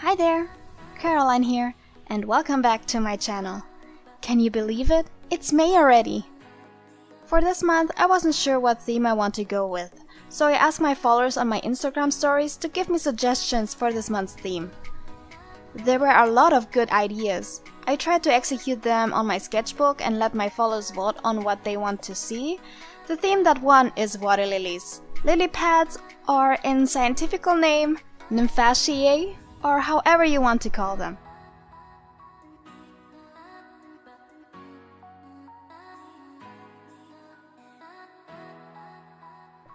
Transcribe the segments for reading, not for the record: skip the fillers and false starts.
Hi there, Caroline here, and welcome back to my channel. Can you believe it? It's May already! For this month, I wasn't sure what theme I want to go with, so I asked my followers on my Instagram stories to give me suggestions for this month's theme. There were a lot of good ideas. I tried to execute them on my sketchbook and let my followers vote on what they want to see. The theme that won is water lilies. Lily pads, or in scientific name, Nymphaceae, or however you want to call them.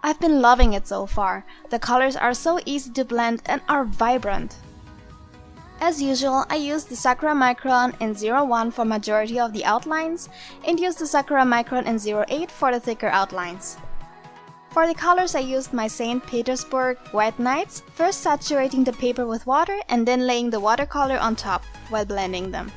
I've been loving it so far. The colors are so easy to blend and are vibrant. As usual, I used the Sakura Micron in 01 for majority of the outlines and used the Sakura Micron in 08 for the thicker outlines. For the colors I used my St. Petersburgh White Nights, first saturating the paper with water and then laying the watercolor on top while blending them.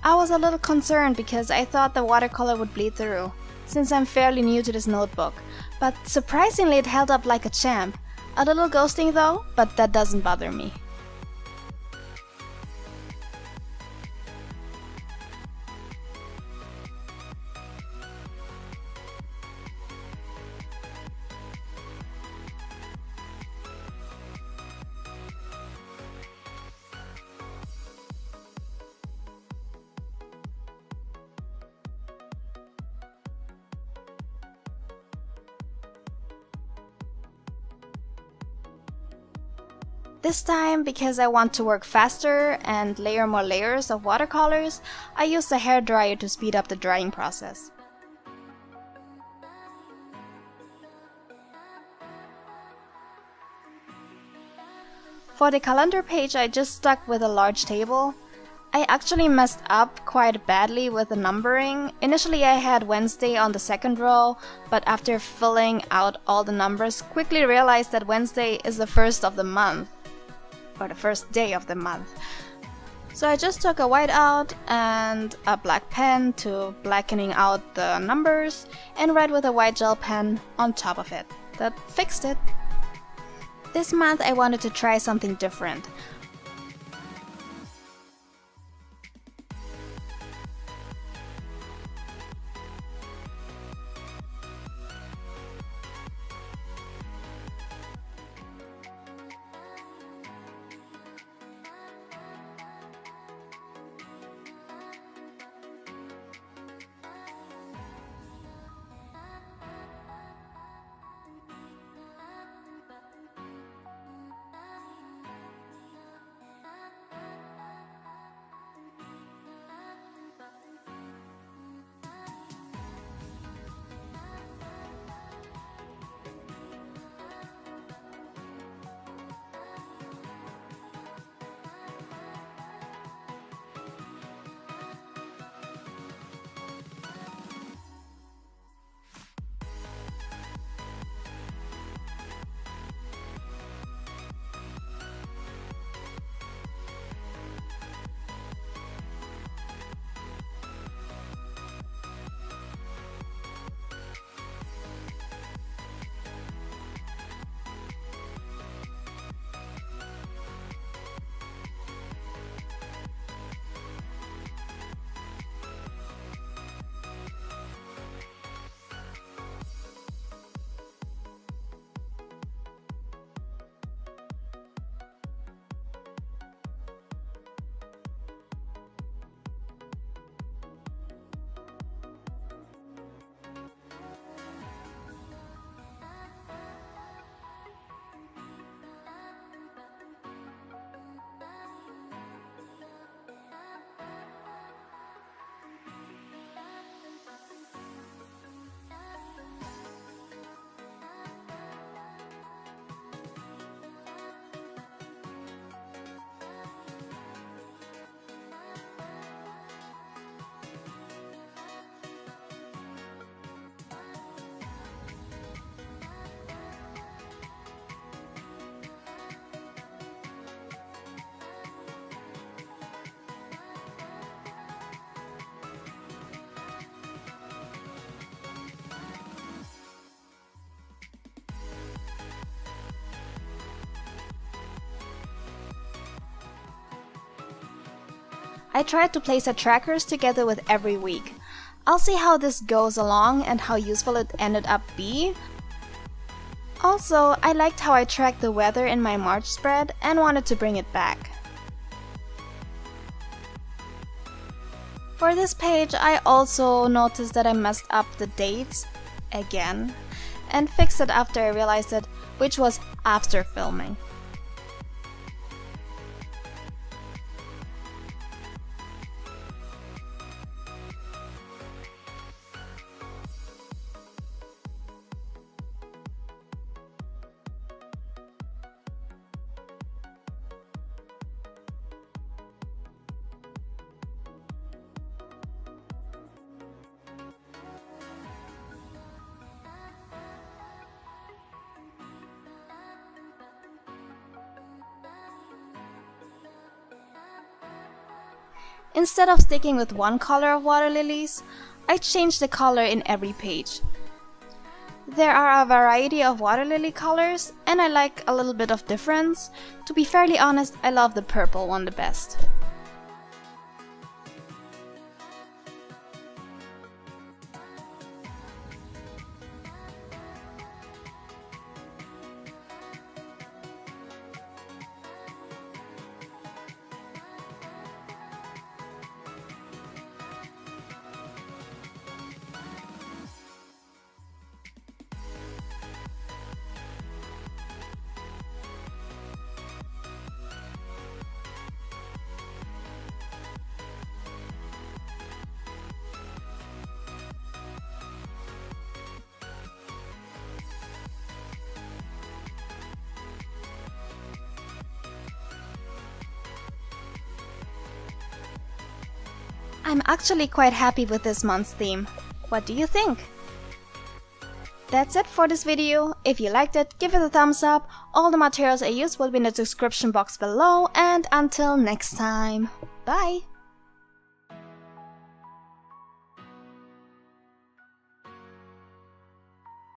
I was a little concerned because I thought the watercolor would bleed through, since I'm fairly new to this notebook, but surprisingly it held up like a champ. A little ghosting though, but that doesn't bother me. This time, because I want to work faster and layer more layers of watercolors, I used a hairdryer to speed up the drying process. For the calendar page, I just stuck with a large table. I actually messed up quite badly with the numbering. Initially I had Wednesday on the second row, but after filling out all the numbers, quickly realized that Wednesday is the first of the month. Or the first day of the month. So I just took a whiteout and a black pen to blackening out the numbers and read with a white gel pen on top of it. That fixed it. This month I wanted to try something different. I tried to place the trackers together with every week. I'll see how this goes along and how useful it ended up being. Also, I liked how I tracked the weather in my March spread and wanted to bring it back. For this page, I also noticed that I messed up the dates again and fixed it after I realized it, which was after filming. Instead of sticking with one color of water lilies, I changed the color in every page. There are a variety of water lily colors, and I like a little bit of difference. To be fairly honest, I love the purple one the best. I'm actually quite happy with this month's theme. What do you think? That's it for this video. If you liked it, give it a thumbs up. All the materials I used will be in the description box below, and until next time, bye!